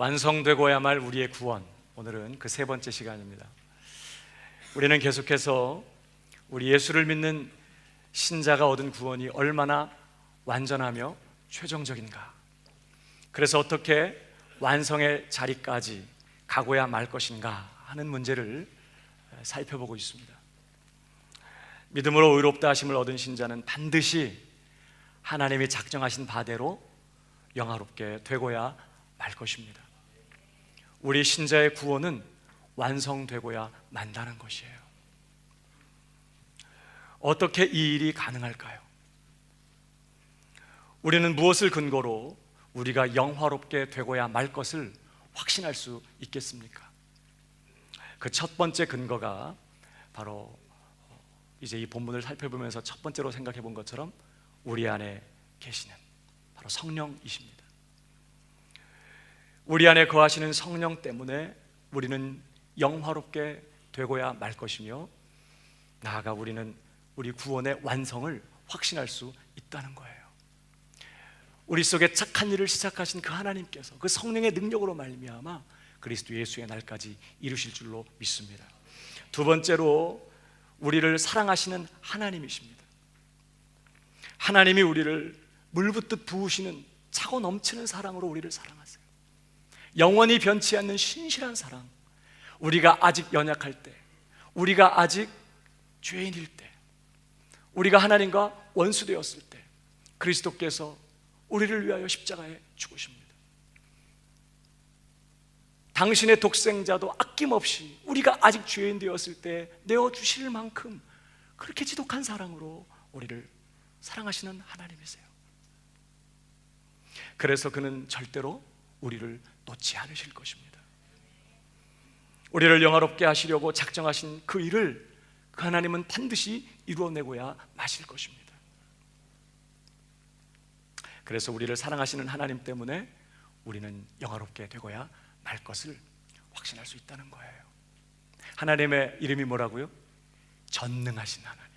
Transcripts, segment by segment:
완성되고야 말 우리의 구원, 오늘은 그 세 번째 시간입니다. 우리는 계속해서 우리 예수를 믿는 신자가 얻은 구원이 얼마나 완전하며 최종적인가, 그래서 어떻게 완성의 자리까지 가고야 말 것인가 하는 문제를 살펴보고 있습니다. 믿음으로 의롭다 하심을 얻은 신자는 반드시 하나님이 작정하신 바대로 영화롭게 되고야 말 것입니다. 우리 신자의 구원은 완성되고야 만다는 것이에요. 어떻게 이 일이 가능할까요? 우리는 무엇을 근거로 우리가 영화롭게 되고야 말 것을 확신할 수 있겠습니까? 그 첫 번째 근거가 바로 이제 이 본문을 살펴보면서 첫 번째로 생각해 본 것처럼 우리 안에 계시는 바로 성령이십니다. 우리 안에 거하시는 성령 때문에 우리는 영화롭게 되고야 말 것이며, 나아가 우리는 우리 구원의 완성을 확신할 수 있다는 거예요. 우리 속에 착한 일을 시작하신 그 하나님께서 그 성령의 능력으로 말미암아 그리스도 예수의 날까지 이루실 줄로 믿습니다. 두 번째로 우리를 사랑하시는 하나님이십니다. 하나님이 우리를 물붓듯 부으시는 차고 넘치는 사랑으로 우리를 사랑하세요. 영원히 변치 않는 신실한 사랑. 우리가 아직 연약할 때, 우리가 아직 죄인일 때, 우리가 하나님과 원수되었을 때 그리스도께서 우리를 위하여 십자가에 죽으십니다. 당신의 독생자도 아낌없이 우리가 아직 죄인 되었을 때 내어주실 만큼 그렇게 지독한 사랑으로 우리를 사랑하시는 하나님이세요. 그래서 그는 절대로 우리를 놓지 않으실 것입니다. 우리를 영화롭게 하시려고 작정하신 그 일을 그 하나님은 반드시 이루어내고야 마실 것입니다. 그래서 우리를 사랑하시는 하나님 때문에 우리는 영화롭게 되고야 말 것을 확신할 수 있다는 거예요. 하나님의 이름이 뭐라고요? 전능하신 하나님.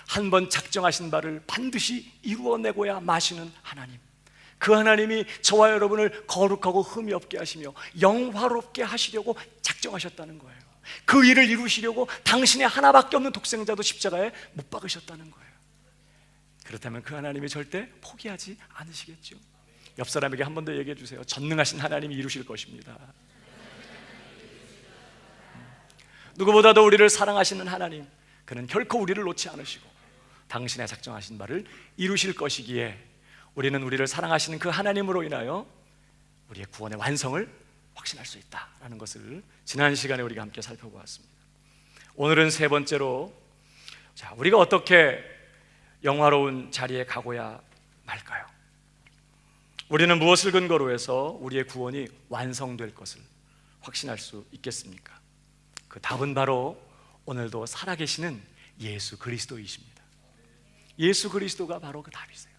한 번 작정하신 바를 반드시 이루어내고야 마시는 하나님. 그 하나님이 저와 여러분을 거룩하고 흠이 없게 하시며 영화롭게 하시려고 작정하셨다는 거예요. 그 일을 이루시려고 당신의 하나밖에 없는 독생자도 십자가에 못 박으셨다는 거예요. 그렇다면 그 하나님이 절대 포기하지 않으시겠죠. 옆 사람에게 한 번 더 얘기해 주세요. 전능하신 하나님이 이루실 것입니다. 누구보다도 우리를 사랑하시는 하나님, 그는 결코 우리를 놓지 않으시고 당신의 작정하신 바를 이루실 것이기에 우리는 우리를 사랑하시는 그 하나님으로 인하여 우리의 구원의 완성을 확신할 수 있다라는 것을 지난 시간에 우리가 함께 살펴보았습니다. 오늘은 세 번째로, 우리가 어떻게 영화로운 자리에 가고야 말까요? 우리는 무엇을 근거로 해서 우리의 구원이 완성될 것을 확신할 수 있겠습니까? 그 답은 바로 오늘도 살아계시는 예수 그리스도이십니다. 예수 그리스도가 바로 그 답이세요.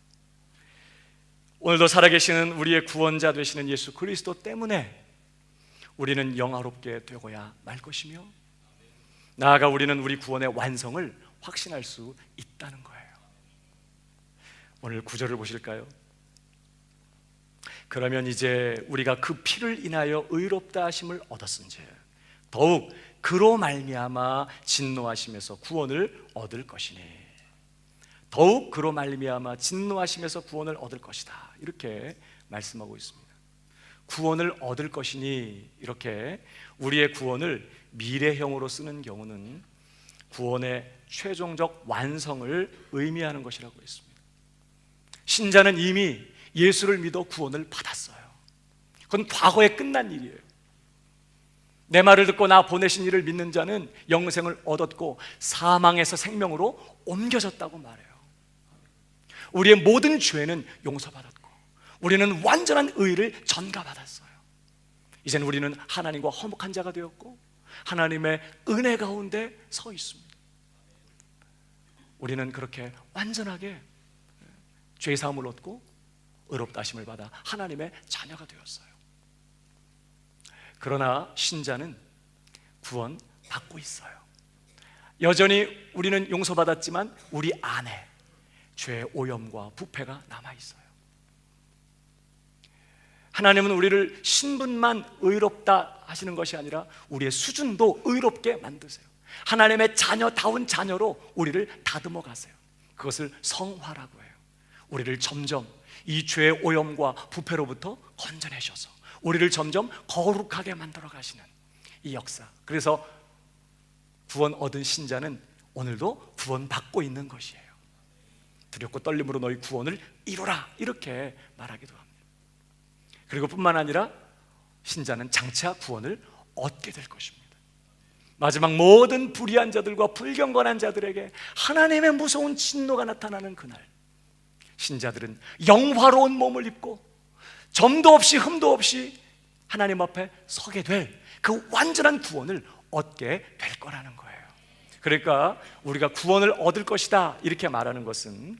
오늘도 살아계시는 우리의 구원자 되시는 예수 그리스도 때문에 우리는 영화롭게 되고야 말 것이며, 나아가 우리는 우리 구원의 완성을 확신할 수 있다는 거예요. 오늘 9절을 보실까요? 그러면 이제 우리가 그 피를 인하여 의롭다 하심을 얻었은즉 더욱 그로 말미암아 진노하심에서 구원을 얻을 것이니, 더욱 그로 말미암아 진노하심에서 구원을 얻을 것이다, 이렇게 말씀하고 있습니다. 구원을 얻을 것이니, 이렇게 우리의 구원을 미래형으로 쓰는 경우는 구원의 최종적 완성을 의미하는 것이라고 했습니다. 신자는 이미 예수를 믿어 구원을 받았어요. 그건 과거에 끝난 일이에요. 내 말을 듣고 나 보내신 이를 믿는 자는 영생을 얻었고 사망에서 생명으로 옮겨졌다고 말해요. 우리의 모든 죄는 용서받았고 우리는 완전한 의를 전가받았어요. 이젠 우리는 하나님과 화목한 자가 되었고 하나님의 은혜 가운데 서 있습니다. 우리는 그렇게 완전하게 죄사함을 얻고 의롭다 하심을 받아 하나님의 자녀가 되었어요. 그러나 신자는 구원 받고 있어요. 여전히 우리는 용서받았지만 우리 안에 죄의 오염과 부패가 남아있어요. 하나님은 우리를 신분만 의롭다 하시는 것이 아니라 우리의 수준도 의롭게 만드세요. 하나님의 자녀다운 자녀로 우리를 다듬어 가세요. 그것을 성화라고 해요. 우리를 점점 이 죄의 오염과 부패로부터 건져내셔서 우리를 점점 거룩하게 만들어 가시는 이 역사. 그래서 구원 얻은 신자는 오늘도 구원받고 있는 것이에요. 두렵고 떨림으로 너희 구원을 이루라, 이렇게 말하기도 합니다. 그리고 뿐만 아니라 신자는 장차 구원을 얻게 될 것입니다. 마지막 모든 불의한 자들과 불경건한 자들에게 하나님의 무서운 진노가 나타나는 그날, 신자들은 영화로운 몸을 입고 점도 없이 흠도 없이 하나님 앞에 서게 될 그 완전한 구원을 얻게 될 거라는 거예요. 그러니까 우리가 구원을 얻을 것이다 이렇게 말하는 것은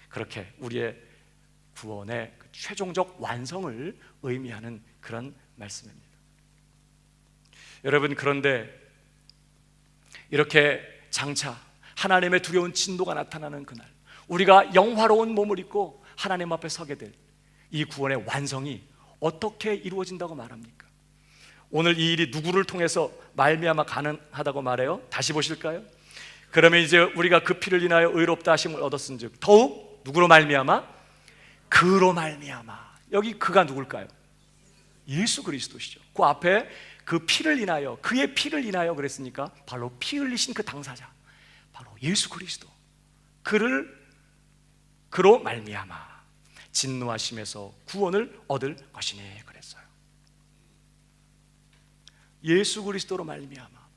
그렇게 우리의 구원의 최종적 완성을 의미하는 그런 말씀입니다. 여러분, 그런데 이렇게 장차 하나님의 두려운 진노가 나타나는 그날, 우리가 영화로운 몸을 입고 하나님 앞에 서게 될 이 구원의 완성이 어떻게 이루어진다고 말합니까? 오늘 이 일이 누구를 통해서 말미암아 가능하다고 말해요? 다시 보실까요? 그러면 이제 우리가 그 피를 인하여 의롭다 하심을 얻었은즉 더욱 누구로 말미암아? 그로 말미암아. 여기 그가 누굴까요? 예수 그리스도시죠. 그 앞에 그 피를 인하여, 그의 피를 인하여 그랬으니까 바로 피 흘리신 그 당사자, 바로 예수 그리스도, 그로 말미암아 진노하심에서 구원을 얻을 것이니 그랬어요. 예수 그리스도로 말미암아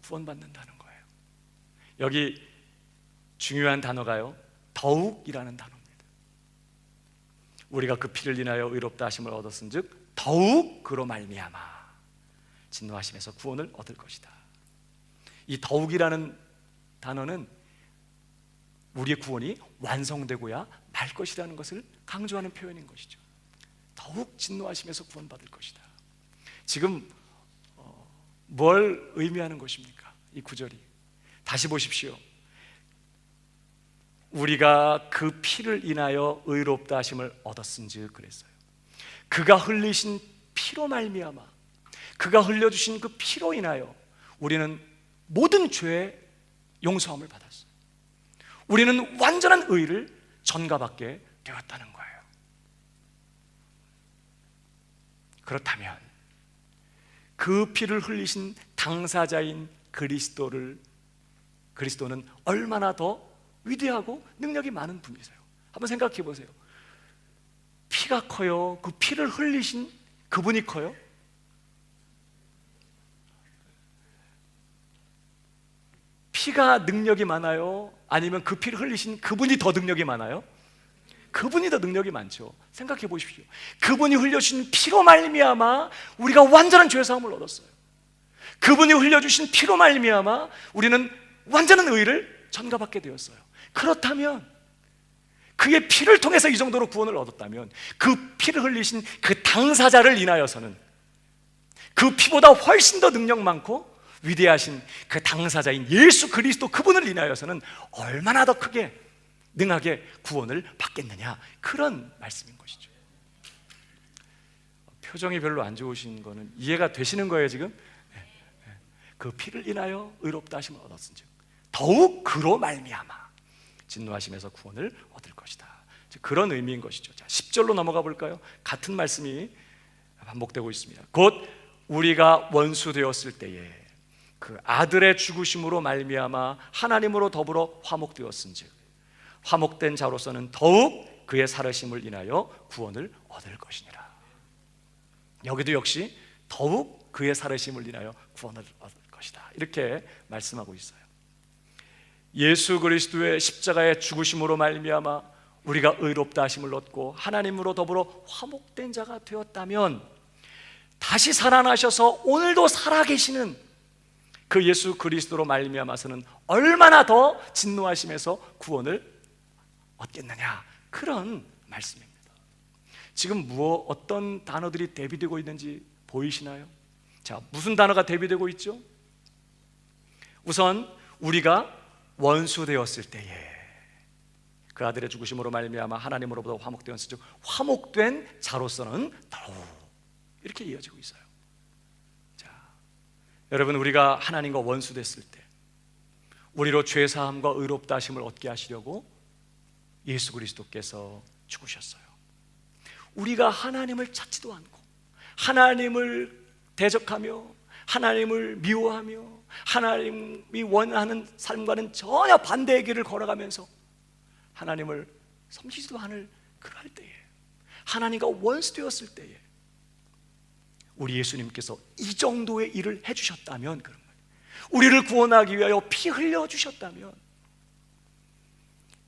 구원받는다는 거예요. 여기 중요한 단어가요, 더욱이라는 단어입니다. 우리가 그 피를 인하여 의롭다 하심을 얻었은즉 더욱 그로 말미암아 진노하심에서 구원을 얻을 것이다. 이 더욱이라는 단어는 우리의 구원이 완성되고야 말 것이라는 것을 강조하는 표현인 것이죠. 더욱 진노하심에서 구원받을 것이다. 지금 뭘 의미하는 것입니까? 이 구절이. 다시 보십시오. 우리가 그 피를 인하여 의롭다 하심을 얻었은즉 그랬어요. 그가 흘리신 피로 말미암아, 그가 흘려주신 그 피로 인하여 우리는 모든 죄의 용서함을 받았어요. 우리는 완전한 의를 전가받게 되었다는 거예요. 그렇다면 그 피를 흘리신 당사자인 그리스도는 얼마나 더 위대하고 능력이 많은 분이세요. 한번 생각해 보세요. 피가 커요? 그 피를 흘리신 그분이 커요? 피가 능력이 많아요? 아니면 그 피를 흘리신 그분이 더 능력이 많아요? 그분이 더 능력이 많죠. 생각해 보십시오. 그분이 흘려주신 피로 말미암아 우리가 완전한 죄사함을 얻었어요. 그분이 흘려주신 피로 말미암아 우리는 완전한 의를 전가받게 되었어요. 그렇다면 그의 피를 통해서 이 정도로 구원을 얻었다면 그 피를 흘리신 그 당사자를 인하여서는 그 피보다 훨씬 더 능력 많고 위대하신 그 당사자인 예수 그리스도, 그분을 인하여서는 얼마나 더 크게 능하게 구원을 받겠느냐, 그런 말씀인 것이죠. 표정이 별로 안 좋으신 거는 이해가 되시는 거예요 지금? 그 피를 인하여 의롭다 하심을 얻었은즉 더욱 그로 말미암아 진노하심에서 구원을 얻을 것이다. 그런 의미인 것이죠. 자, 10절로 넘어가 볼까요? 같은 말씀이 반복되고 있습니다. 곧 우리가 원수 되었을 때에 그 아들의 죽으심으로 말미암아 하나님으로 더불어 화목되었은즉 화목된 자로서는 더욱 그의 살으심을 인하여 구원을 얻을 것이니라. 여기도 역시 더욱 그의 살으심을 인하여 구원을 얻을 것이다, 이렇게 말씀하고 있어요. 예수 그리스도의 십자가의 죽으심으로 말미암아 우리가 의롭다 하심을 얻고 하나님으로 더불어 화목된 자가 되었다면 다시 살아나셔서 오늘도 살아계시는 그 예수 그리스도로 말미암아서는 얼마나 더 진노하심에서 구원을 얻겠느냐, 그런 말씀입니다. 지금 어떤 단어들이 대비되고 있는지 보이시나요? 자, 무슨 단어가 대비되고 있죠? 우선 우리가 원수 되었을 때에, 그 아들의 죽으심으로 말미암아 하나님으로부터 화목되었으니 즉 화목된 자로서는 더욱 이렇게 이어지고 있어요. 자, 여러분, 우리가 하나님과 원수됐을 때 우리로 죄사함과 의롭다 하심을 얻게 하시려고 예수 그리스도께서 죽으셨어요. 우리가 하나님을 찾지도 않고 하나님을 대적하며 하나님을 미워하며 하나님이 원하는 삶과는 전혀 반대의 길을 걸어가면서 하나님을 섬기지도 않을 그럴 때에, 하나님과 원수되었을 때에 우리 예수님께서 이 정도의 일을 해주셨다면, 그런 거예요. 우리를 구원하기 위하여 피 흘려주셨다면,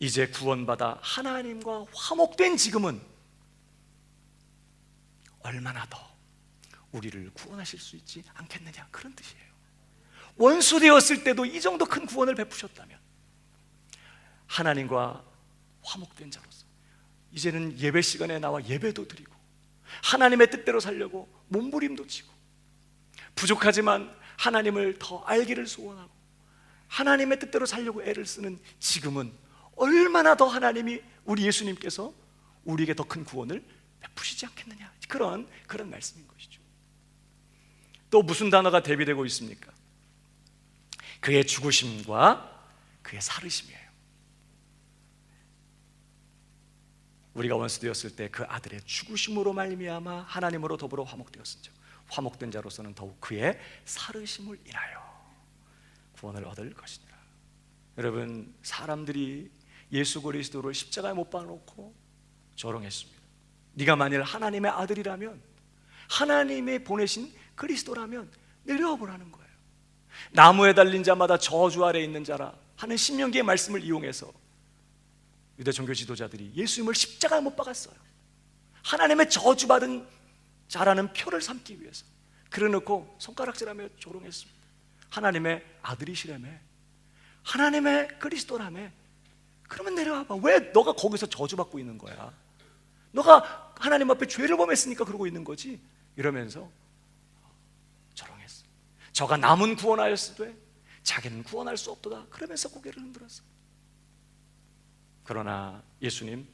이제 구원받아 하나님과 화목된 지금은 얼마나 더 우리를 구원하실 수 있지 않겠느냐, 그런 뜻이에요. 원수 되었을 때도 이 정도 큰 구원을 베푸셨다면 하나님과 화목된 자로서 이제는 예배 시간에 나와 예배도 드리고 하나님의 뜻대로 살려고 몸부림도 치고 부족하지만 하나님을 더 알기를 소원하고 하나님의 뜻대로 살려고 애를 쓰는 지금은 얼마나 더 하나님이, 우리 예수님께서 우리에게 더 큰 구원을 베푸시지 않겠느냐, 그런 말씀인 것이죠. 또 무슨 단어가 대비되고 있습니까? 그의 죽으심과 그의 살으심이에요. 우리가 원수 되었을 때 그 아들의 죽으심으로 말미암아 하나님으로 더불어 화목되었은즉 화목된 자로서는 더욱 그의 살으심을 인하여 구원을 얻을 것이니라. 여러분, 사람들이 예수 그리스도를 십자가에 못 박아놓고 조롱했습니다. 네가 만일 하나님의 아들이라면, 하나님의 보내신 그리스도라면 내려와 보라는 거예요. 나무에 달린 자마다 저주 아래 있는 자라 하는 신명기의 말씀을 이용해서 유대 종교 지도자들이 예수님을 십자가에 못 박았어요. 하나님의 저주받은 자라는 표를 삼기 위해서. 그래놓고 손가락질하며 조롱했습니다. 하나님의 아들이시라며, 하나님의 그리스도라며, 그러면 내려와봐. 왜 너가 거기서 저주받고 있는 거야? 너가 하나님 앞에 죄를 범했으니까 그러고 있는 거지, 이러면서 조롱했어. 저가 남은 구원하였으되 자기는 구원할 수 없도다, 그러면서 고개를 흔들었어. 그러나 예수님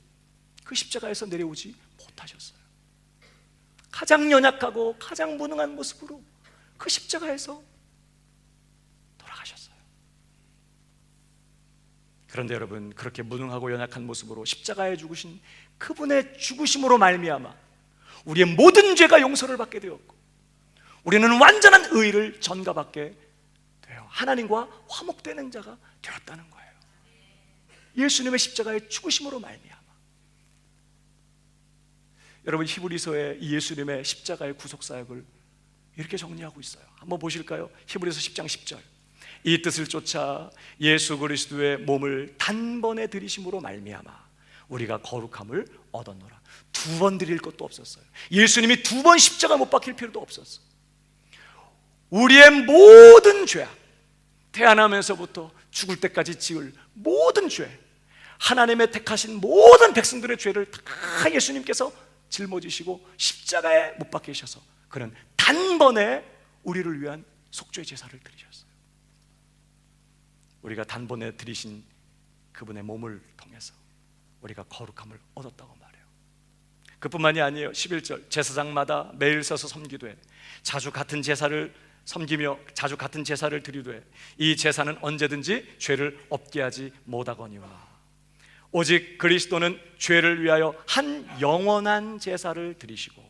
그 십자가에서 내려오지 못하셨어요. 가장 연약하고 가장 무능한 모습으로 그 십자가에서 돌아가셨어요. 그런데 여러분, 그렇게 무능하고 연약한 모습으로 십자가에 죽으신 그분의 죽으심으로 말미암아 우리의 모든 죄가 용서를 받게 되었고 우리는 완전한 의를 전가받게 되어 하나님과 화목되는 자가 되었다는 거예요. 예수님의 십자가의 죽으심으로 말미암아. 여러분, 히브리서에 이 예수님의 십자가의 구속사역을 이렇게 정리하고 있어요. 한번 보실까요? 히브리서 10장 10절. 이 뜻을 쫓아 예수 그리스도의 몸을 단번에 들이심으로 말미암아 우리가 거룩함을 얻었노라. 두 번 드릴 것도 없었어요. 예수님이 두 번 십자가 못 박힐 필요도 없었어. 우리의 모든 죄악, 태어나면서부터 죽을 때까지 지을 모든 죄, 하나님의 택하신 모든 백성들의 죄를 다 예수님께서 짊어지시고 십자가에 못 박히셔서 그는 단번에 우리를 위한 속죄 제사를 드리셨어요. 우리가 단번에 드리신 그분의 몸을 통해서 우리가 거룩함을 얻었다고 말해요. 그뿐만이 아니에요. 11절, 제사장마다 매일 서서 섬기되 자주 같은 제사를 섬기며 자주 같은 제사를 드리되 이 제사는 언제든지 죄를 없게 하지 못하거니와 오직 그리스도는 죄를 위하여 한 영원한 제사를 드리시고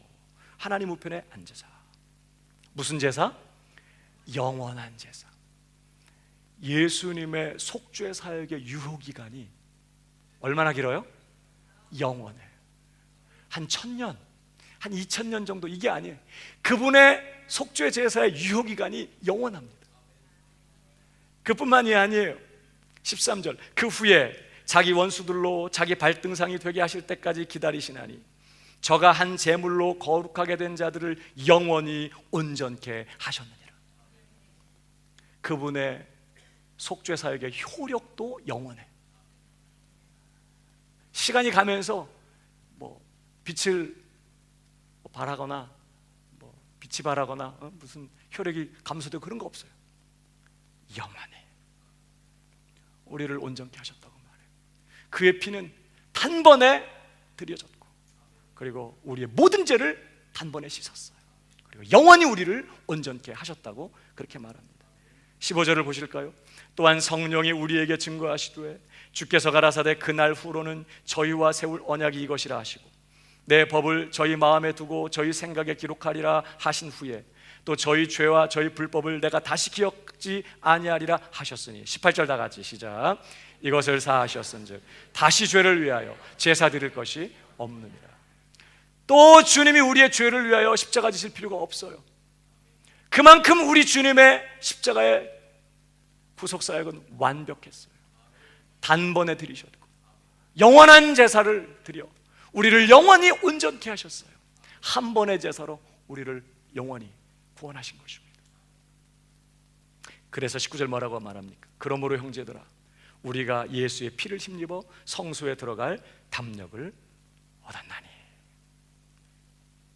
하나님 우편에 앉으사. 무슨 제사? 영원한 제사. 예수님의 속죄 사역의 유효기간이 얼마나 길어요? 영원해요. 한 1000년, 한 2000년 정도, 이게 아니에요. 그분의 속죄 제사의 유효기간이 영원합니다. 그뿐만이 아니에요. 13절, 그 후에 자기 원수들로 자기 발등상이 되게 하실 때까지 기다리시나니 저가 한 제물로 거룩하게 된 자들을 영원히 온전케 하셨느니라. 그분의 속죄 사역의 효력도 영원해. 시간이 가면서 뭐 빛을 발하거나 뭐 빛이 발하거나 무슨 효력이 감소되고 그런 거 없어요. 영원해. 우리를 온전케 하셨다고 말해요. 그의 피는 단번에 드려졌고, 그리고 우리의 모든 죄를 단번에 씻었어요. 그리고 영원히 우리를 온전케 하셨다고 그렇게 말합니다. 15절을 보실까요? 또한 성령이 우리에게 증거하시되 주께서 가라사대 그날 후로는 저희와 세울 언약이 이것이라 하시고 내 법을 저희 마음에 두고 저희 생각에 기록하리라 하신 후에 또 저희 죄와 저희 불법을 내가 다시 기억지 아니하리라 하셨으니 18절 다 같이 시작. 이것을 사하셨은즉 다시 죄를 위하여 제사 드릴 것이 없느니라. 또 주님이 우리의 죄를 위하여 십자가 지실 필요가 없어요. 그만큼 우리 주님의 십자가의 구속사역은 완벽했어요. 단번에 드리셨고 영원한 제사를 드려 우리를 영원히 온전케 하셨어요. 한 번의 제사로 우리를 영원히 구원하신 것입니다. 그래서 19절 뭐라고 말합니까? 그러므로 형제들아 우리가 예수의 피를 힘입어 성소에 들어갈 담력을 얻었나니.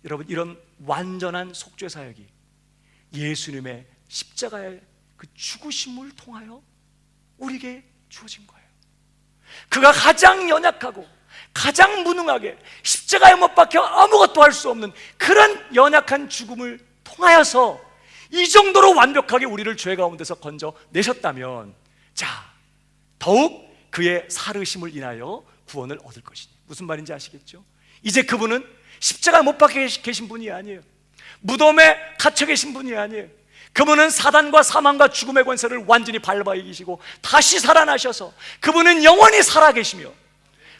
여러분, 이런 완전한 속죄 사역이 예수님의 십자가의 그 죽으심을 통하여 우리에게 주어진 거예요. 그가 가장 연약하고 가장 무능하게 십자가에 못 박혀 아무것도 할 수 없는 그런 연약한 죽음을 통하여서 이 정도로 완벽하게 우리를 죄 가운데서 건져내셨다면, 자, 더욱 그의 살으심을 인하여 구원을 얻을 것이니. 무슨 말인지 아시겠죠? 이제 그분은 십자가에 못 박혀 계신 분이 아니에요. 무덤에 갇혀 계신 분이 아니에요. 그분은 사단과 사망과 죽음의 권세를 완전히 밟아 이기시고 다시 살아나셔서 그분은 영원히 살아계시며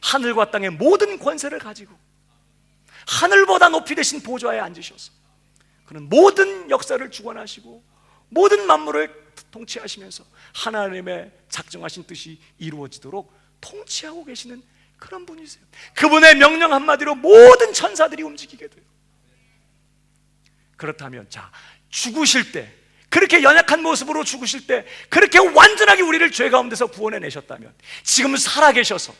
하늘과 땅의 모든 권세를 가지고 하늘보다 높이 되신 보좌에 앉으셔서 그는 모든 역사를 주관하시고 모든 만물을 통치하시면서 하나님의 작정하신 뜻이 이루어지도록 통치하고 계시는 그런 분이세요. 그분의 명령 한마디로 모든 천사들이 움직이게 돼요. 그렇다면, 자, 죽으실 때, 그렇게 연약한 모습으로 죽으실 때 그렇게 완전하게 우리를 죄 가운데서 구원해 내셨다면, 지금 살아계셔서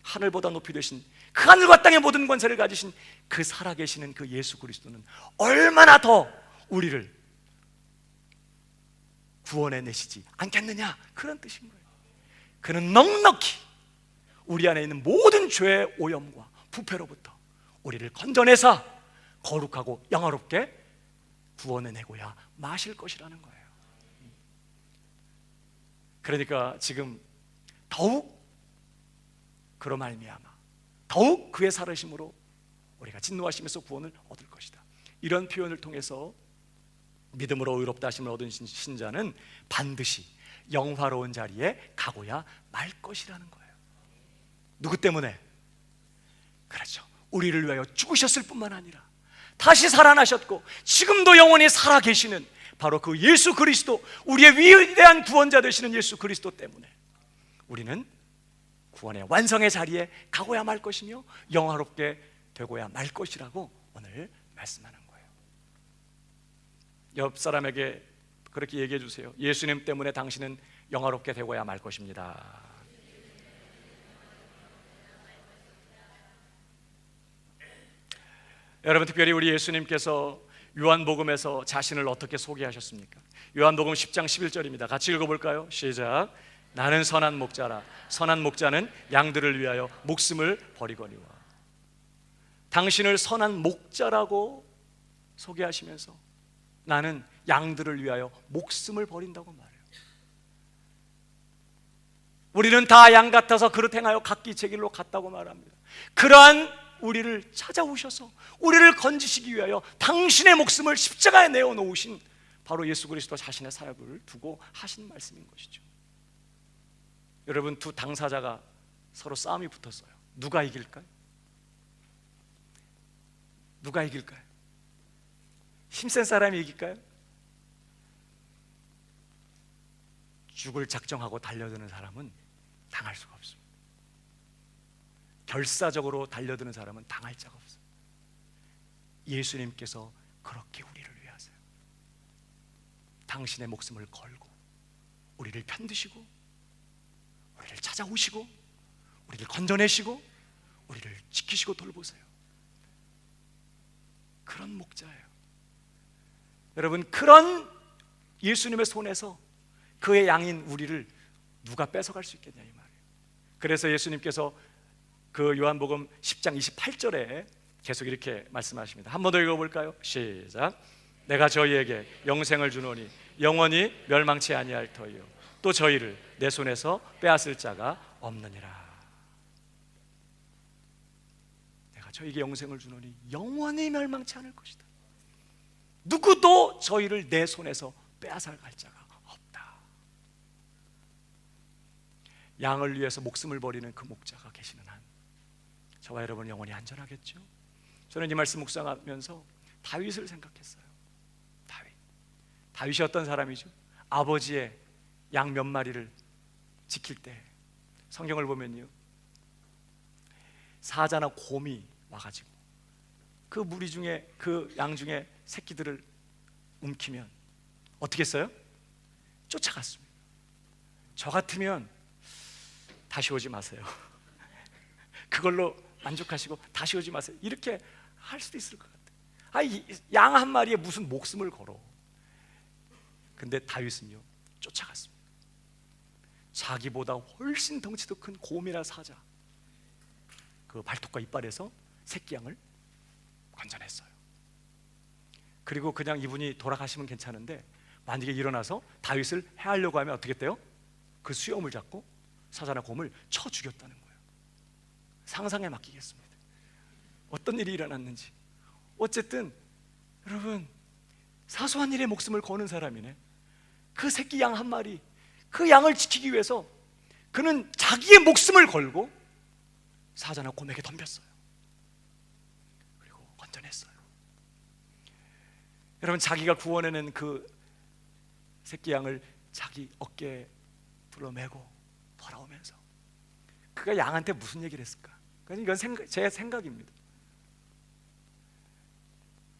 하늘보다 높이 되신 그 하늘과 땅의 모든 권세를 가지신 그 살아계시는 그 예수 그리스도는 얼마나 더 우리를 구원해 내시지 않겠느냐, 그런 뜻인 거예요. 그는 넉넉히 우리 안에 있는 모든 죄의 오염과 부패로부터 우리를 건져내사 거룩하고 영화롭게 구원해내고야 마실 것이라는 거예요. 그러니까 지금 더욱 그로 말미암아 더욱 그의 살으심으로 우리가 진노하시면서 구원을 얻을 것이다. 이런 표현을 통해서 믿음으로 의롭다 하심을 얻은 신자는 반드시 영화로운 자리에 가고야 말 것이라는 거예요. 누구 때문에? 그렇죠. 우리를 위하여 죽으셨을 뿐만 아니라 다시 살아나셨고 지금도 영원히 살아계시는 바로 그 예수 그리스도, 우리의 위대한 구원자 되시는 예수 그리스도 때문에 우리는 구원의 완성의 자리에 가고야 말 것이며 영화롭게 되고야 말 것이라고 오늘 말씀하는 거예요. 옆 사람에게 그렇게 얘기해 주세요. 예수님 때문에 당신은 영화롭게 되고야 말 것입니다. 여러분, 특별히 우리 예수님께서 요한복음에서 자신을 어떻게 소개하셨습니까? 요한복음 10장 11절입니다. 같이 읽어볼까요? 시작. 나는 선한 목자라. 선한 목자는 양들을 위하여 목숨을 버리거니와. 당신을 선한 목자라고 소개하시면서 나는 양들을 위하여 목숨을 버린다고 말해요. 우리는 다 양 같아서 그릇 행하여 각기 제 길로 갔다고 말합니다. 그러한 우리를 찾아오셔서 우리를 건지시기 위하여 당신의 목숨을 십자가에 내어놓으신 바로 예수 그리스도 자신의 사역을 두고 하신 말씀인 것이죠. 여러분, 두 당사자가 서로 싸움이 붙었어요. 누가 이길까요? 누가 이길까요? 힘센 사람이 이길까요? 죽을 작정하고 달려드는 사람은 당할 수가 없습니다. 결사적으로 달려드는 사람은 당할 자가 없어요. 예수님께서 그렇게 우리를 위하세요. 당신의 목숨을 걸고 우리를 편드시고 우리를 찾아오시고 우리를 건져내시고 우리를 지키시고 돌보세요. 그런 목자예요. 여러분, 그런 예수님의 손에서 그의 양인 우리를 누가 뺏어갈 수 있겠냐 이 말이에요. 그래서 예수님께서 그 요한복음 10장 28절에 계속 이렇게 말씀하십니다. 한 번 더 읽어볼까요? 시작. 내가 저희에게 영생을 주노니 영원히 멸망치 아니할 터이요 또 저희를 내 손에서 빼앗을 자가 없느니라. 내가 저희에게 영생을 주노니 영원히 멸망치 않을 것이다. 누구도 저희를 내 손에서 빼앗아갈 자가 없다. 양을 위해서 목숨을 버리는 그 목자가 계시는 한 저와 여러분은 영원히 안전하겠죠? 저는 이 말씀 묵상하면서 다윗을 생각했어요. 다윗이 어떤 사람이죠? 아버지의 양 몇 마리를 지킬 때 성경을 보면요, 사자나 곰이 와가지고 그 무리 중에 그 양 중에 새끼들을 움키면 어떻게 했어요? 쫓아갔습니다. 저 같으면 다시 오지 마세요. 그걸로 만족하시고 다시 오지 마세요. 이렇게 할 수도 있을 것 같아요. 양 한 마리에 무슨 목숨을 걸어. 근데 다윗은요 쫓아갔습니다. 자기보다 훨씬 덩치도 큰 곰이나 사자 그 발톱과 이빨에서 새끼 양을 건져냈어요. 그리고 그냥 이분이 돌아가시면 괜찮은데 만약에 일어나서 다윗을 해하려고 하면 어떻게 했대요? 그 수염을 잡고 사자나 곰을 쳐 죽였다는 거예요. 상상에 맡기겠습니다. 어떤 일이 일어났는지. 어쨌든 여러분 사소한 일에 목숨을 거는 사람이네. 그 새끼 양 한 마리, 그 양을 지키기 위해서 그는 자기의 목숨을 걸고 사자나 곰에게 덤볐어요. 그리고 건져냈어요. 여러분 자기가 구원해낸 그 새끼 양을 자기 어깨에 둘러매고 돌아오면서 그가 양한테 무슨 얘기를 했을까? 이건 제 생각입니다.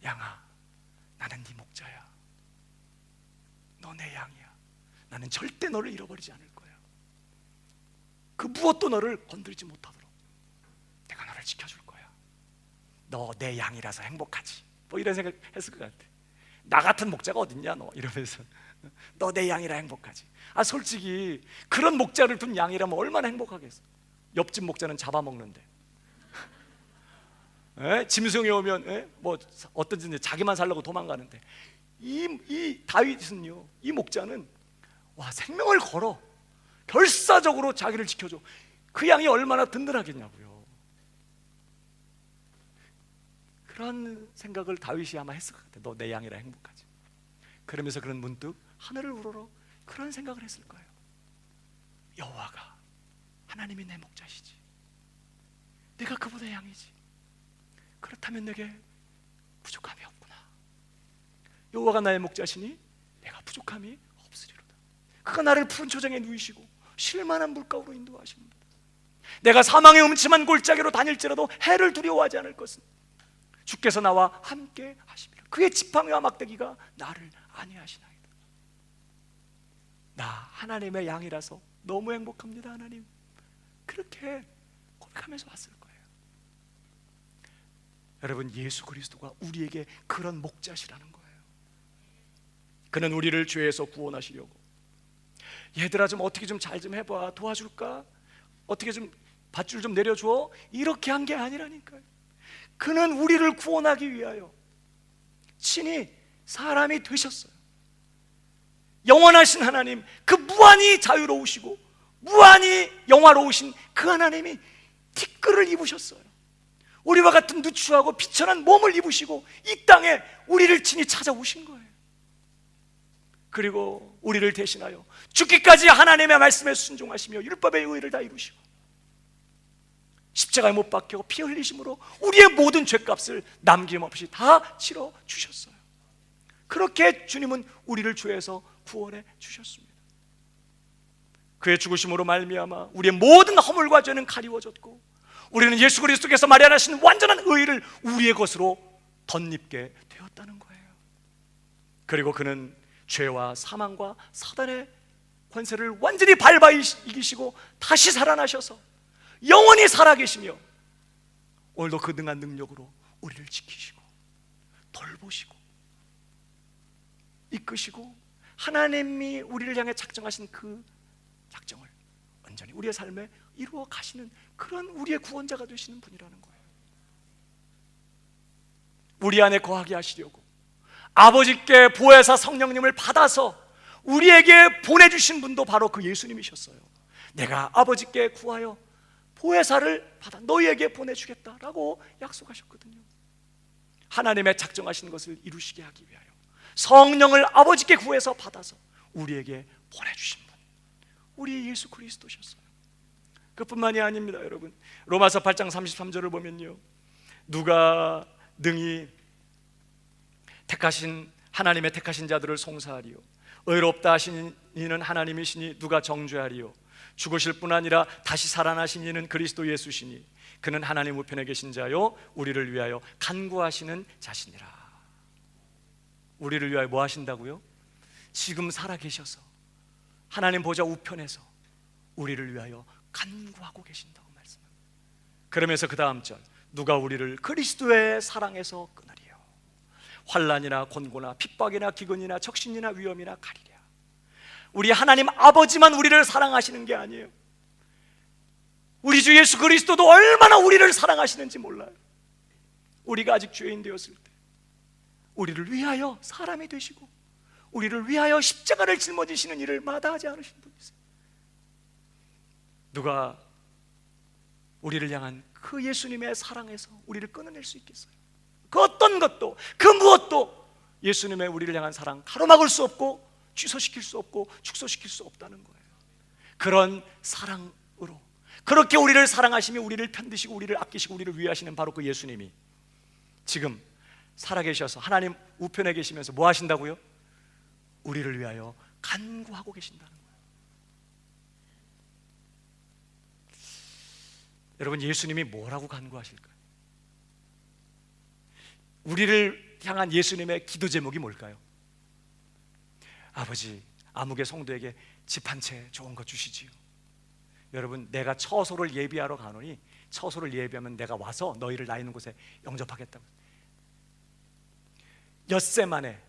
양아, 나는 네 목자야. 너 내 양이야. 나는 절대 너를 잃어버리지 않을 거야. 그 무엇도 너를 건드리지 못하도록 내가 너를 지켜줄 거야. 너 내 양이라서 행복하지. 뭐 이런 생각 했을 것 같아. 나 같은 목자가 어딨냐 너 이러면서 너 내 양이라 행복하지. 솔직히 그런 목자를 둔 양이라면 얼마나 행복하겠어. 옆집 목자는 잡아먹는데 짐승이 오면 뭐 어떤지 자기만 살려고 도망가는데 이 다윗은요, 이 목자는 와 생명을 걸어 결사적으로 자기를 지켜줘. 그 양이 얼마나 든든하겠냐고요. 그런 생각을 다윗이 아마 했을 것 같아. 너 내 양이라 행복하지. 그러면서 그는 문득 하늘을 우러러 그런 생각을 했을 거예요. 여호와가 하나님이 내 목자시지. 내가 그보다 양이지. 그렇다면 내게 부족함이 없구나. 여호와가 나의 목자시니 내가 부족함이 없으리로다. 그가 나를 푸른 초장에 누이시고 쉴만한 물가로 인도하십니다. 내가 사망의 음침한 골짜기로 다닐지라도 해를 두려워하지 않을 것은 주께서 나와 함께 하십니다. 그의 지팡이와 막대기가 나를 안위하시나이다. 나 하나님의 양이라서 너무 행복합니다. 하나님, 그렇게 고백하면서 왔을 거예요. 여러분, 예수 그리스도가 우리에게 그런 목자시라는 거예요. 그는 우리를 죄에서 구원하시려고, 얘들아 좀 어떻게 좀 잘 좀 해봐, 도와줄까? 어떻게 좀 밧줄 좀 내려줘? 이렇게 한 게 아니라니까요. 그는 우리를 구원하기 위하여 친히 사람이 되셨어요. 영원하신 하나님, 그 무한히 자유로우시고 무한히 영화로우신 그 하나님이 티끌을 입으셨어요. 우리와 같은 누추하고 비천한 몸을 입으시고 이 땅에 우리를 친히 찾아오신 거예요. 그리고 우리를 대신하여 죽기까지 하나님의 말씀에 순종하시며 율법의 의를 다 이루시고 십자가에 못 박혀 피 흘리심으로 우리의 모든 죄값을 남김없이 다 치러 주셨어요. 그렇게 주님은 우리를 죄에서 구원해 주셨습니다. 그의 죽으심으로 말미암아 우리의 모든 허물과 죄는 가리워졌고 우리는 예수 그리스도께서 마련하신 완전한 의를 우리의 것으로 덧입게 되었다는 거예요. 그리고 그는 죄와 사망과 사단의 권세를 완전히 밟아 이기시고 다시 살아나셔서 영원히 살아계시며 오늘도 그 능한 능력으로 우리를 지키시고 돌보시고 이끄시고 하나님이 우리를 향해 작정하신 그 작정을 온전히 우리의 삶에 이루어 가시는 그런 우리의 구원자가 되시는 분이라는 거예요. 우리 안에 거하게 하시려고 아버지께 보혜사 성령님을 받아서 우리에게 보내주신 분도 바로 그 예수님이셨어요. 내가 아버지께 구하여 보혜사를 받아 너희에게 보내주겠다라고 약속하셨거든요. 하나님의 작정하신 것을 이루시게 하기 위하여 성령을 아버지께 구해서 받아서 우리에게 보내주신 분, 우리 예수 그리스도셨어요. 그뿐만이 아닙니다. 여러분, 로마서 8장 33절을 보면요, 누가 능히 택하신 하나님의 택하신 자들을 송사하리요, 의롭다 하신 이는 하나님이시니 누가 정죄하리요, 죽으실 뿐 아니라 다시 살아나신 이는 그리스도 예수시니 그는 하나님 우편에 계신 자요 우리를 위하여 간구하시는 자시니라. 우리를 위하여 뭐 하신다고요? 지금 살아계셔서 하나님 보좌 우편에서 우리를 위하여 간구하고 계신다고 말씀합니다. 그러면서 그 다음 절, 누가 우리를 그리스도의 사랑에서 끊으리요, 환난이나 곤고나 핍박이나 기근이나 적신이나 위험이나 가리랴. 우리 하나님 아버지만 우리를 사랑하시는 게 아니에요. 우리 주 예수 그리스도도 얼마나 우리를 사랑하시는지 몰라요. 우리가 아직 죄인 되었을 때 우리를 위하여 사람이 되시고 우리를 위하여 십자가를 짊어지시는 일을 마다하지 않으신 분이세요. 누가 우리를 향한 그 예수님의 사랑에서 우리를 끊어낼 수 있겠어요? 그 어떤 것도, 그 무엇도 예수님의 우리를 향한 사랑 가로막을 수 없고 취소시킬 수 없고 축소시킬 수 없다는 거예요. 그런 사랑으로 그렇게 우리를 사랑하시며 우리를 편드시고 우리를 아끼시고 우리를 위하시는 바로 그 예수님이 지금 살아계셔서 하나님 우편에 계시면서 뭐 하신다고요? 우리를 위하여 간구하고 계신다는 거예요. 여러분, 예수님이 뭐라고 간구하실까요? 우리를 향한 예수님의 기도 제목이 뭘까요? 아버지, 아무개 성도에게 집 한 채 좋은 거 주시지요. 여러분, 내가 처소를 예비하러 가노니 처소를 예비하면 내가 와서 너희를 나 있는 곳에 영접하겠다. 엿새 만에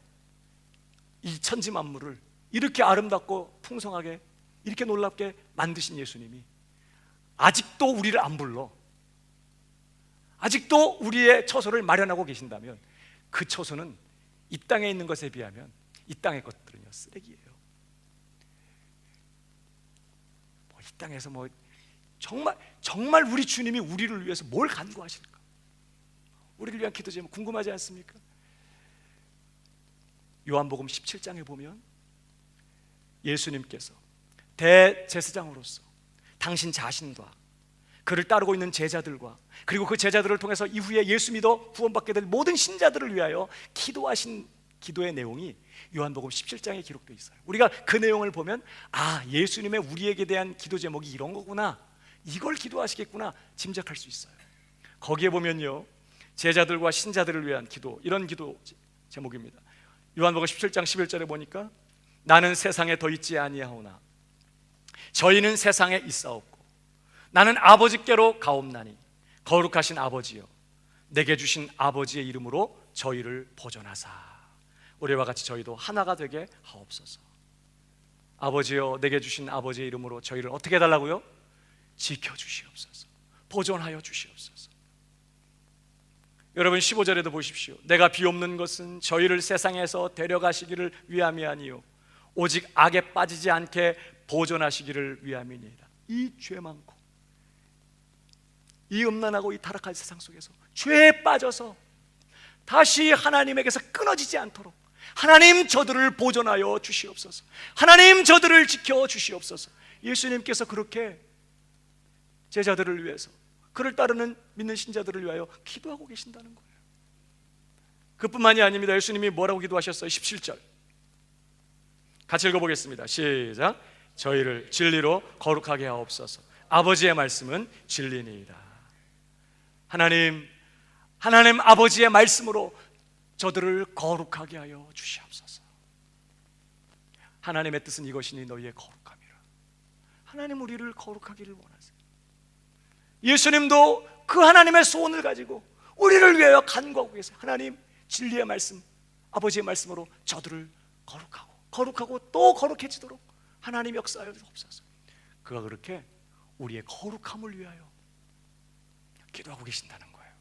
이 천지 만물을 이렇게 아름답고 풍성하게 이렇게 놀랍게 만드신 예수님이 아직도 우리를 안 불러, 아직도 우리의 처소를 마련하고 계신다면 그 처소는 이 땅에 있는 것에 비하면 이 땅의 것들은요 쓰레기예요. 이 땅에서 정말 우리 주님이 우리를 위해서 뭘 간구하실까? 우리를 위한 기도 제목 궁금하지 않습니까? 요한복음 17장에 보면 예수님께서 대제사장으로서 당신 자신과 그를 따르고 있는 제자들과 그리고 그 제자들을 통해서 이후에 예수 믿어 구원받게 될 모든 신자들을 위하여 기도하신 기도의 내용이 요한복음 17장에 기록되어 있어요. 우리가 그 내용을 보면 아, 예수님의 우리에게 대한 기도 제목이 이런 거구나, 이걸 기도하시겠구나 짐작할 수 있어요. 거기에 보면요, 제자들과 신자들을 위한 기도, 이런 기도 제목입니다. 요한복음 17장 11절에 보니까 나는 세상에 더 있지 아니하오나 저희는 세상에 있사옵고 나는 아버지께로 가옵나니 거룩하신 아버지여 내게 주신 아버지의 이름으로 저희를 보존하사 우리와 같이 저희도 하나가 되게 하옵소서. 아버지여 내게 주신 아버지의 이름으로 저희를 어떻게 해달라고요? 지켜주시옵소서, 보존하여 주시옵소서. 여러분 15절에도 보십시오. 내가 비옵는 것은 저희를 세상에서 데려가시기를 위함이 아니요 오직 악에 빠지지 않게 보존하시기를 위함이니이다. 이 죄 많고 이 음란하고 이 타락한 세상 속에서 죄에 빠져서 다시 하나님에게서 끊어지지 않도록 하나님 저들을 보존하여 주시옵소서, 하나님 저들을 지켜 주시옵소서. 예수님께서 그렇게 제자들을 위해서 그를 따르는 믿는 신자들을 위하여 기도하고 계신다는 거예요. 그뿐만이 아닙니다. 예수님이 뭐라고 기도하셨어요? 17절 같이 읽어보겠습니다. 시작. 저희를 진리로 거룩하게 하옵소서. 아버지의 말씀은 진리니이다. 하나님 아버지의 말씀으로 저들을 거룩하게 하여 주시옵소서. 하나님의 뜻은 이것이니 너희의 거룩함이라. 하나님 우리를 거룩하기를 원하세요. 예수님도 그 하나님의 소원을 가지고 우리를 위하여 간구하고 계세요. 하나님 진리의 말씀, 아버지의 말씀으로 저들을 거룩하고 또 거룩해지도록 하나님 역사하여 주옵소서. 그가 그렇게 우리의 거룩함을 위하여 기도하고 계신다는 거예요.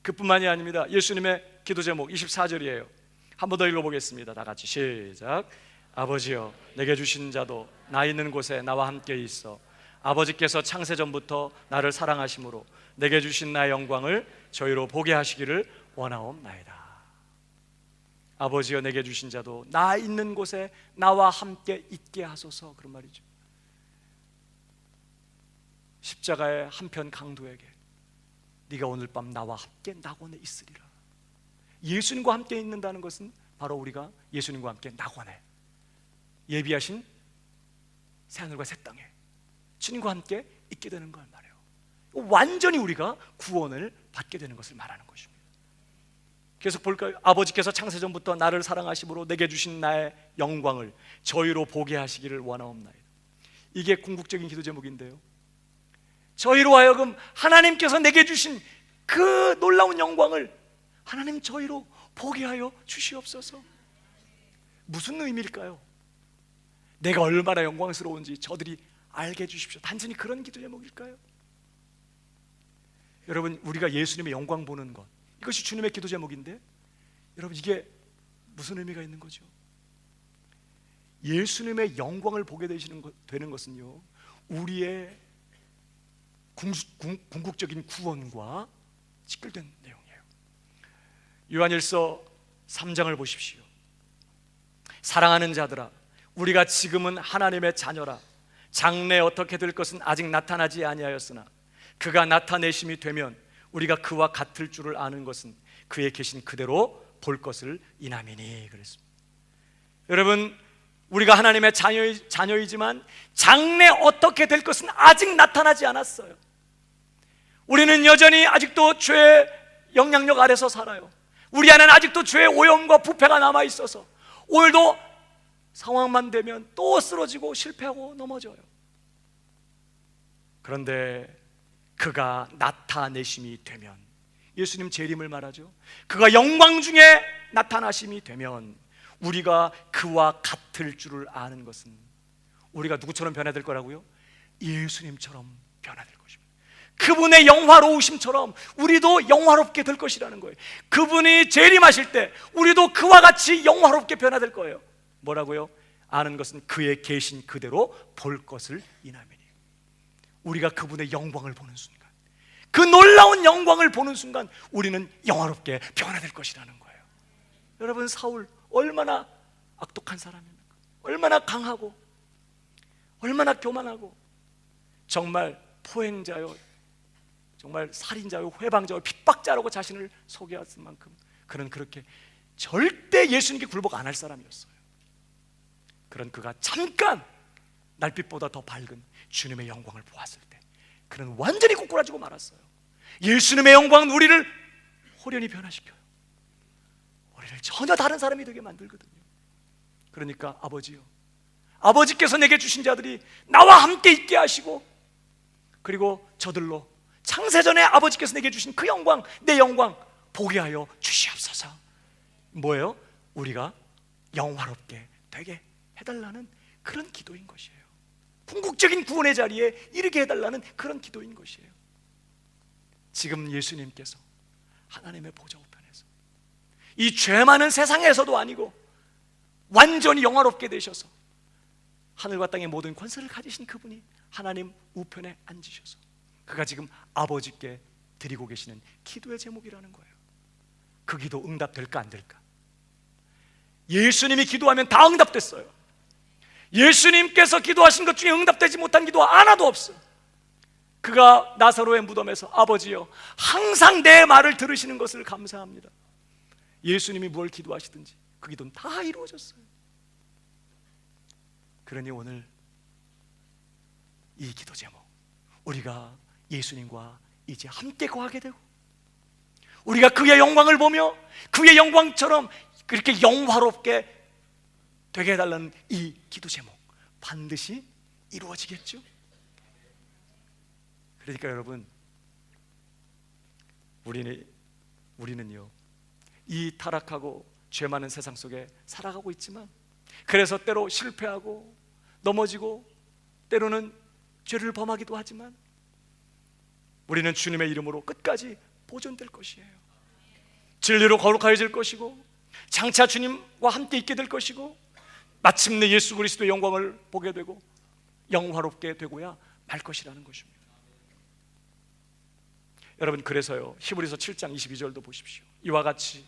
그뿐만이 아닙니다. 예수님의 기도 제목 24절이에요. 한 번 더 읽어보겠습니다. 다 같이 시작. 아버지여, 내게 주신 자도 나 있는 곳에 나와 함께 있어 아버지께서 창세전부터 나를 사랑하심으로 내게 주신 나의 영광을 저희로 보게 하시기를 원하옵나이다. 아버지여, 내게 주신 자도 나 있는 곳에 나와 함께 있게 하소서. 그런 말이죠. 십자가의 한편 강도에게 네가 오늘 밤 나와 함께 낙원에 있으리라. 예수님과 함께 있는다는 것은 바로 우리가 예수님과 함께 낙원에 예비하신 새하늘과 새 땅에 주님과 함께 있게 되는 걸 말해요. 완전히 우리가 구원을 받게 되는 것을 말하는 것입니다. 계속 볼까요? 아버지께서 창세전부터 나를 사랑하심으로 내게 주신 나의 영광을 저희로 보게 하시기를 원하옵나이다. 이게 궁극적인 기도 제목인데요, 저희로 하여금 하나님께서 내게 주신 그 놀라운 영광을 하나님 저희로 보게 하여 주시옵소서. 무슨 의미일까요? 내가 얼마나 영광스러운지 저들이 알게 해주십시오. 단순히 그런 기도 제목일까요? 여러분, 우리가 예수님의 영광 보는 것, 이것이 주님의 기도 제목인데, 여러분, 이게 무슨 의미가 있는 거죠? 예수님의 영광을 보게 되는 것은요, 우리의 궁극적인 구원과 직결된 내용이에요. 요한일서 3장을 보십시오. 사랑하는 자들아, 우리가 지금은 하나님의 자녀라. 장래 어떻게 될 것은 아직 나타나지 아니하였으나 그가 나타내심이 되면 우리가 그와 같을 줄을 아는 것은 그의 계신 그대로 볼 것을 인함이니. 그랬습니다. 여러분, 우리가 하나님의 자녀이지만 장래 어떻게 될 것은 아직 나타나지 않았어요. 우리는 여전히 아직도 죄의 영향력 아래서 살아요. 우리 안에는 아직도 죄의 오염과 부패가 남아있어서 오늘도 상황만 되면 또 쓰러지고 실패하고 넘어져요. 그런데 그가 나타내심이 되면, 예수님 재림을 말하죠. 그가 영광 중에 나타나심이 되면 우리가 그와 같을 줄을 아는 것은, 우리가 누구처럼 변화될 거라고요? 예수님처럼 변화될 것입니다. 그분의 영화로우심처럼 우리도 영화롭게 될 것이라는 거예요. 그분이 재림하실 때 우리도 그와 같이 영화롭게 변화될 거예요. 뭐라고요? 아는 것은 그의 계신 그대로 볼 것을 인하미니. 우리가 그분의 영광을 보는 순간, 그 놀라운 영광을 보는 순간 우리는 영화롭게 변화될 것이라는 거예요. 여러분, 사울 얼마나 악독한 사람입니까? 얼마나 강하고 얼마나 교만하고 정말 포행자요, 정말 살인자요, 회방자요, 핍박자라고 자신을 소개했을 만큼 그는 그렇게 절대 예수님께 굴복 안 할 사람이었어요. 그런 그가 잠깐 날빛보다 더 밝은 주님의 영광을 보았을 때 그는 완전히 꼬꾸라지고 말았어요. 예수님의 영광은 우리를 호련히 변화시켜요. 우리를 전혀 다른 사람이 되게 만들거든요. 그러니까 아버지요, 아버지께서 내게 주신 자들이 나와 함께 있게 하시고, 그리고 저들로 창세전에 아버지께서 내게 주신 그 영광, 내 영광 보게 하여 주시옵소서. 뭐예요? 우리가 영화롭게 되게 해달라는 그런 기도인 것이에요. 궁극적인 구원의 자리에 이르게 해달라는 그런 기도인 것이에요. 지금 예수님께서 하나님의 보좌 우편에서 이 죄 많은 세상에서도 아니고 완전히 영화롭게 되셔서 하늘과 땅의 모든 권세를 가지신 그분이 하나님 우편에 앉으셔서 그가 지금 아버지께 드리고 계시는 기도의 제목이라는 거예요. 그 기도 응답될까 안 될까? 예수님이 기도하면 다 응답됐어요. 예수님께서 기도하신 것 중에 응답되지 못한 기도 하나도 없어요. 그가 나사로의 무덤에서 아버지여 항상 내 말을 들으시는 것을 감사합니다. 예수님이 뭘 기도하시든지 그 기도는 다 이루어졌어요. 그러니 오늘 이 기도 제목, 우리가 예수님과 이제 함께 거하게 되고 우리가 그의 영광을 보며 그의 영광처럼 그렇게 영화롭게 되게 해달라는 이 기도 제목 반드시 이루어지겠죠? 그러니까 여러분, 우리는요 이 타락하고 죄 많은 세상 속에 살아가고 있지만, 그래서 때로 실패하고 넘어지고 때로는 죄를 범하기도 하지만 우리는 주님의 이름으로 끝까지 보존될 것이에요. 진리로 거룩하여질 것이고 장차 주님과 함께 있게 될 것이고 마침내 예수 그리스도의 영광을 보게 되고 영화롭게 되고야 말 것이라는 것입니다. 여러분, 그래서요, 히브리서 7장 22절도 보십시오. 이와 같이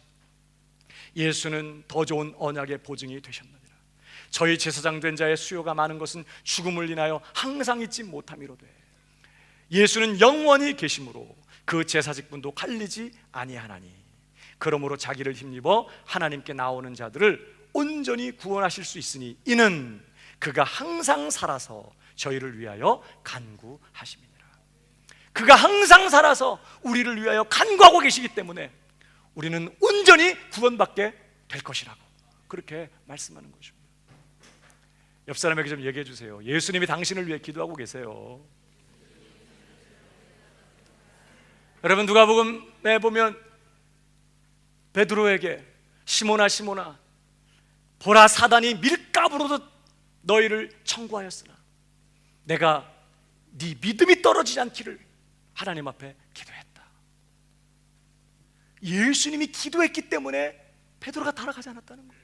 예수는 더 좋은 언약의 보증이 되셨느니라. 저희 제사장 된 자의 수요가 많은 것은 죽음을 인하여 항상 잊지 못함이로되 예수는 영원히 계심으로 그 제사직분도 갈리지 아니하나니 그러므로 자기를 힘입어 하나님께 나오는 자들을 온전히 구원하실 수 있으니 이는 그가 항상 살아서 저희를 위하여 간구하심이니라. 그가 항상 살아서 우리를 위하여 간구하고 계시기 때문에 우리는 온전히 구원받게 될 것이라고 그렇게 말씀하는 것입니다. 옆 사람에게 좀 얘기해 주세요. 예수님이 당신을 위해 기도하고 계세요. 여러분, 누가복음에 보면 베드로에게 시몬아 시몬아 보라, 사단이 밀가부로도 너희를 청구하였으나 내가 네 믿음이 떨어지지 않기를 하나님 앞에 기도했다. 예수님이 기도했기 때문에 베드로가 타락하지 않았다는 거예요.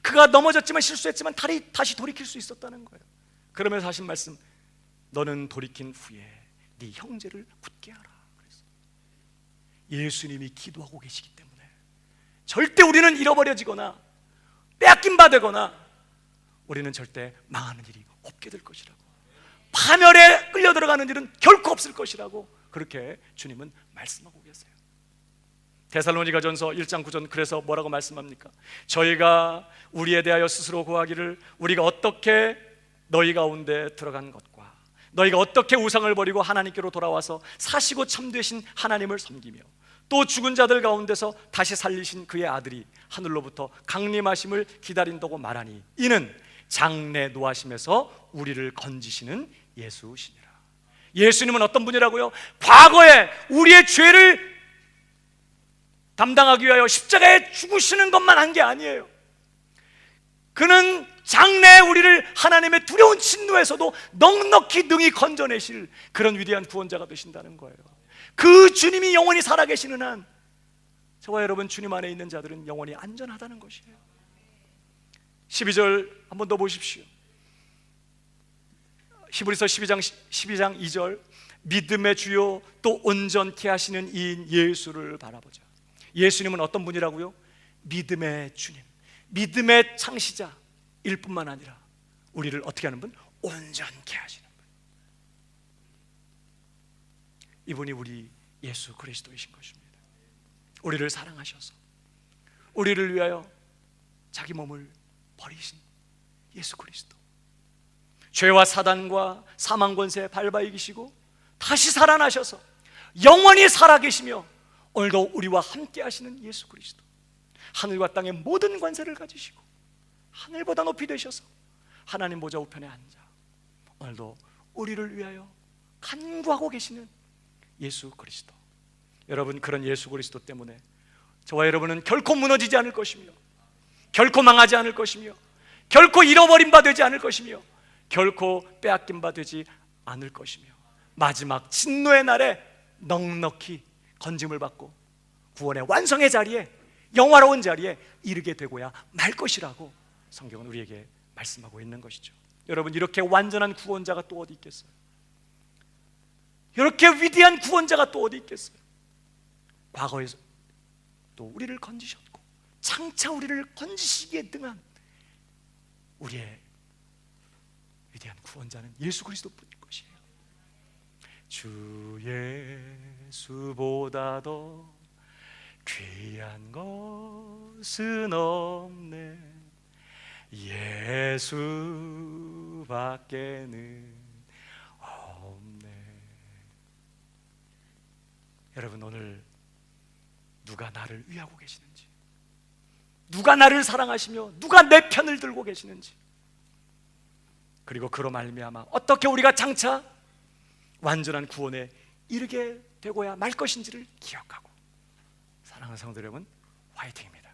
그가 넘어졌지만 실수했지만 다시 돌이킬 수 있었다는 거예요. 그러면서 하신 말씀, 너는 돌이킨 후에 네 형제를 굳게 하라. 그랬어요. 예수님이 기도하고 계시기 때문에 절대 우리는 잃어버려지거나 빼앗긴 바 되거나 우리는 절대 망하는 일이 없게 될 것이라고, 파멸에 끌려 들어가는 일은 결코 없을 것이라고 그렇게 주님은 말씀하고 계세요. 데살로니가전서 1장 9절 그래서 뭐라고 말씀합니까? 저희가 우리에 대하여 스스로 고하기를 우리가 어떻게 너희 가운데 들어간 것과 너희가 어떻게 우상을 버리고 하나님께로 돌아와서 사시고 참되신 하나님을 섬기며 또 죽은 자들 가운데서 다시 살리신 그의 아들이 하늘로부터 강림하심을 기다린다고 말하니 이는 장래 노하심에서 우리를 건지시는 예수시니라. 예수님은 어떤 분이라고요? 과거에 우리의 죄를 담당하기 위하여 십자가에 죽으시는 것만 한 게 아니에요. 그는 장래에 우리를 하나님의 두려운 진노에서도 넉넉히 능히 건져내실 그런 위대한 구원자가 되신다는 거예요. 그 주님이 영원히 살아계시는 한 저와 여러분 주님 안에 있는 자들은 영원히 안전하다는 것이에요. 12절 한번 더 보십시오. 히브리서 12장 2절 믿음의 주요 또 온전케 하시는 이인 예수를 바라보자. 예수님은 어떤 분이라고요? 믿음의 주님, 믿음의 창시자일 뿐만 아니라 우리를 어떻게 하는 분? 온전케 하시는 분. 이분이 우리 예수 그리스도이신 것입니다. 우리를 사랑하셔서 우리를 위하여 자기 몸을 버리신 예수 그리스도, 죄와 사단과 사망 권세에 밟아 이기시고 다시 살아나셔서 영원히 살아계시며 오늘도 우리와 함께 하시는 예수 그리스도, 하늘과 땅의 모든 관세를 가지시고 하늘보다 높이 되셔서 하나님 보좌 우편에 앉아 오늘도 우리를 위하여 간구하고 계시는 예수 그리스도. 여러분, 그런 예수 그리스도 때문에 저와 여러분은 결코 무너지지 않을 것이며 결코 망하지 않을 것이며 결코 잃어버린 바 되지 않을 것이며 결코 빼앗긴 바 되지 않을 것이며 마지막 진노의 날에 넉넉히 건짐을 받고 구원의 완성의 자리에, 영화로운 자리에 이르게 되고야 말 것이라고 성경은 우리에게 말씀하고 있는 것이죠. 여러분, 이렇게 완전한 구원자가 또 어디 있겠어요? 이렇게 위대한 구원자가 또 어디 있겠어요? 과거에서 또 우리를 건지셨고 장차 우리를 건지시기에 등한 우리의 위대한 구원자는 예수 그리스도뿐인 것이에요. 주 예수보다 더 귀한 것은 없네, 예수밖에는 없네. 여러분, 오늘 누가 나를 위하고 계시는지, 누가 나를 사랑하시며 누가 내 편을 들고 계시는지, 그리고 그로 말미암아 어떻게 우리가 장차 완전한 구원에 이르게 되고야 말 것인지를 기억하고, 사랑하는 성도 여러분, 화이팅입니다.